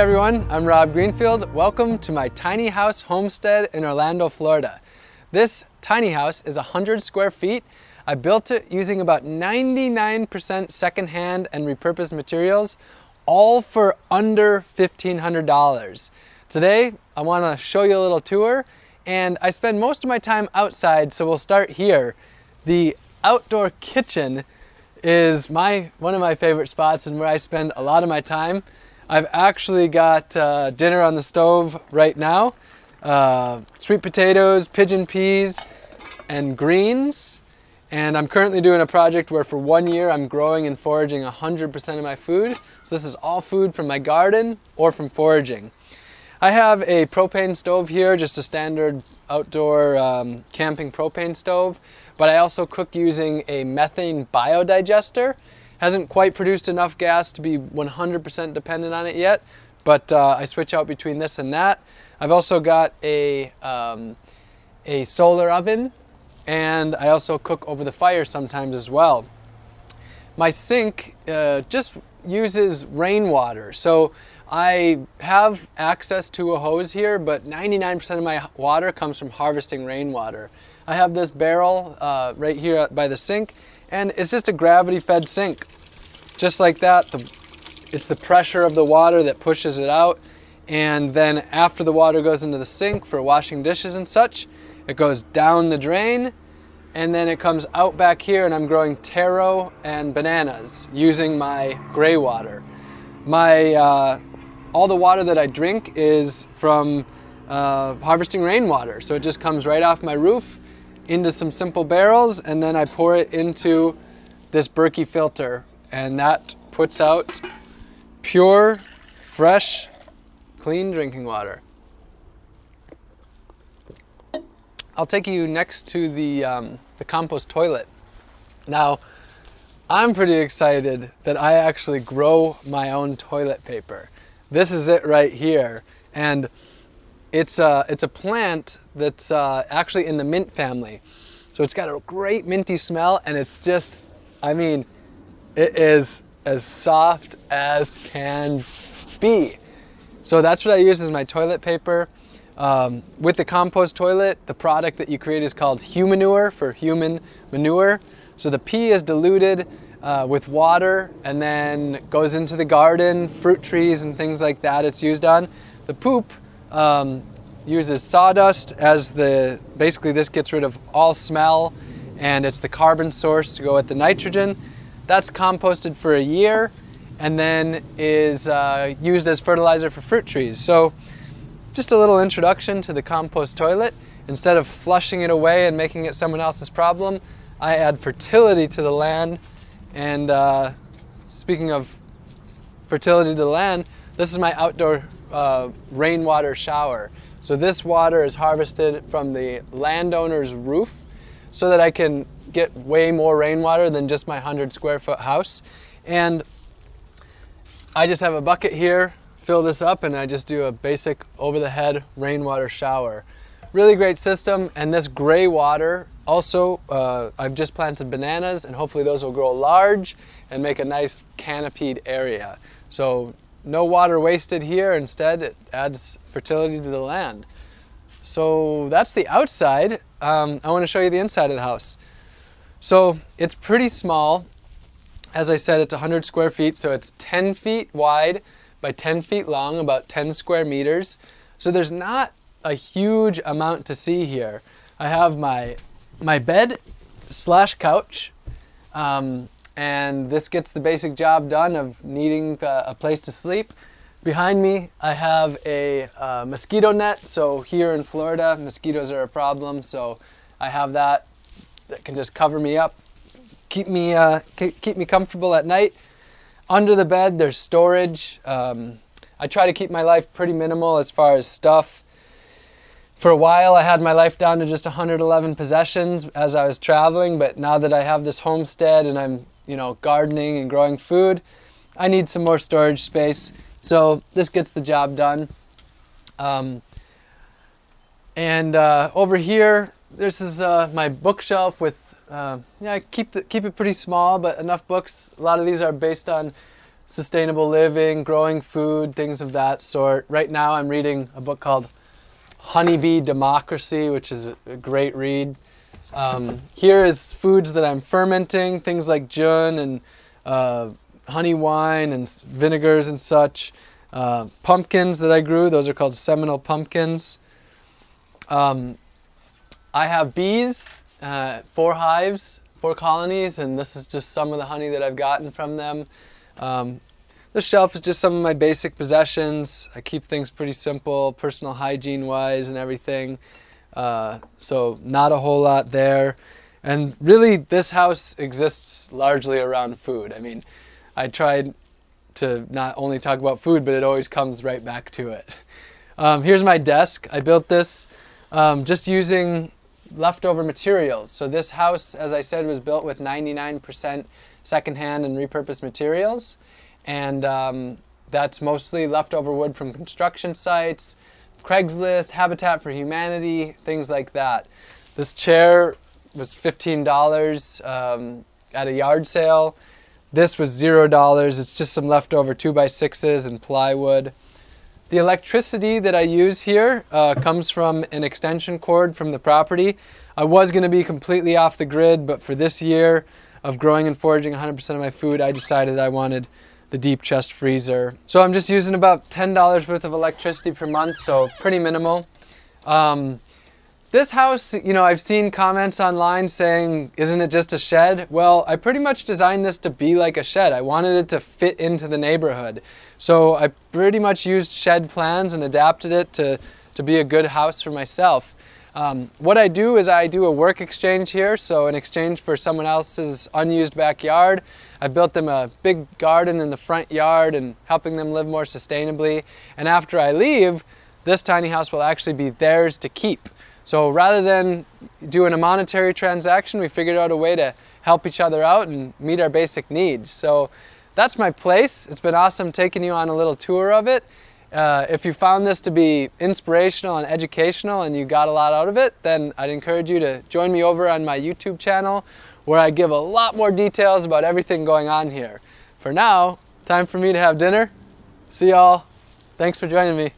everyone, I'm Rob Greenfield. Welcome to my tiny house homestead in Orlando, Florida. This tiny house is 100 square feet. I built it using about 99% secondhand and repurposed materials, all for under $1,500. Today, I want to show you a little tour, and I spend most of my time outside, so we'll start here. The outdoor kitchen is one of my favorite spots and where I spend a lot of my time. I've actually got dinner on the stove right now. Sweet potatoes, pigeon peas, and greens. And I'm currently doing a project where for 1 year I'm growing and foraging 100% of my food. So this is all food from my garden or from foraging. I have a propane stove here, just a standard outdoor camping propane stove. But I also cook using a methane biodigester. Hasn't quite produced enough gas to be 100% dependent on it yet, but I switch out between this and that. I've also got a solar oven, and I also cook over the fire sometimes as well. My sink just uses rainwater, so I have access to a hose here, but 99% of my water comes from harvesting rainwater. I have this barrel right here by the sink, and it's just a gravity-fed sink. Just like that, it's the pressure of the water that pushes it out, and then after the water goes into the sink for washing dishes and such, it goes down the drain, and then it comes out back here, and I'm growing taro and bananas using my gray water. All the water that I drink is from harvesting rainwater, so it just comes right off my roof into some simple barrels, and then I pour it into this Berkey filter, and that puts out pure, fresh, clean drinking water. I'll take you next to the compost toilet. Now, I'm pretty excited that I actually grow my own toilet paper. This is it right here, and it's a plant that's actually in the mint family. So it's got a great minty smell, and it's just, it is as soft as can be. So that's what I use as my toilet paper. With the compost toilet, the product that you create is called humanure, for human manure. So the pee is diluted with water and then goes into the garden, fruit trees and things like that it's used on. The poop uses sawdust as basically this gets rid of all smell, and it's the carbon source to go with the nitrogen. That's composted for a year and then is used as fertilizer for fruit trees. So just a little introduction to the compost toilet. Instead of flushing it away and making it someone else's problem, I add fertility to the land. And speaking of fertility to the land, this is my outdoor rainwater shower. So this water is harvested from the landowner's roof so that I can get way more rainwater than just my 100 square foot house. And I just have a bucket here, fill this up, and I just do a basic over the head rainwater shower. Really great system. And this gray water also, I've just planted bananas, and hopefully those will grow large and make a nice canopied area. So no water wasted here. Instead, it adds fertility to the land. So that's the outside. I want to show you the inside of the house. So it's pretty small. As I said, it's 100 square feet, so it's 10 feet wide by 10 feet long, about 10 square meters. So there's not a huge amount to see here. I have my bed / couch, and this gets the basic job done of needing a place to sleep. Behind me, I have a mosquito net. So here in Florida, mosquitoes are a problem. So I have that can just cover me up, keep me comfortable at night. Under the bed, there's storage. I try to keep my life pretty minimal as far as stuff. For a while, I had my life down to just 111 possessions as I was traveling. But now that I have this homestead and I'm, gardening and growing food, I need some more storage space. So this gets the job done. Over here, this is my bookshelf with, I keep it pretty small, but enough books. A lot of these are based on sustainable living, growing food, things of that sort. Right now I'm reading a book called Honeybee Democracy, which is a great read. Here is foods that I'm fermenting, things like jun and honey wine and vinegars and such. Pumpkins that I grew, those are called Seminole pumpkins. I have bees, 4 hives, 4 colonies, and this is just some of the honey that I've gotten from them. This shelf is just some of my basic possessions. I keep things pretty simple, personal hygiene wise and everything. So not a whole lot there. And really this house exists largely around food. I mean, I tried to not only talk about food, but it always comes right back to it. Here's my desk. I built this just using leftover materials. So this house, as I said, was built with 99% secondhand and repurposed materials. And that's mostly leftover wood from construction sites, Craigslist, Habitat for Humanity, things like that. This chair was $15 at a yard sale. This was $0. It's just some leftover 2x6s and plywood. The electricity that I use here comes from an extension cord from the property. I was going to be completely off the grid, but for this year of growing and foraging 100% of my food, I decided I wanted the deep chest freezer. So I'm just using about $10 worth of electricity per month, so pretty minimal. This house, you know, I've seen comments online saying, isn't it just a shed? Well, I pretty much designed this to be like a shed. I wanted it to fit into the neighborhood. So I pretty much used shed plans and adapted it to be a good house for myself. What I do is I do a work exchange here. So in exchange for someone else's unused backyard, I built them a big garden in the front yard and helping them live more sustainably. And after I leave, this tiny house will actually be theirs to keep. So rather than doing a monetary transaction, we figured out a way to help each other out and meet our basic needs. So that's my place. It's been awesome taking you on a little tour of it. If you found this to be inspirational and educational and you got a lot out of it, then I'd encourage you to join me over on my YouTube channel, where I give a lot more details about everything going on here. For now, time for me to have dinner. See y'all. Thanks for joining me.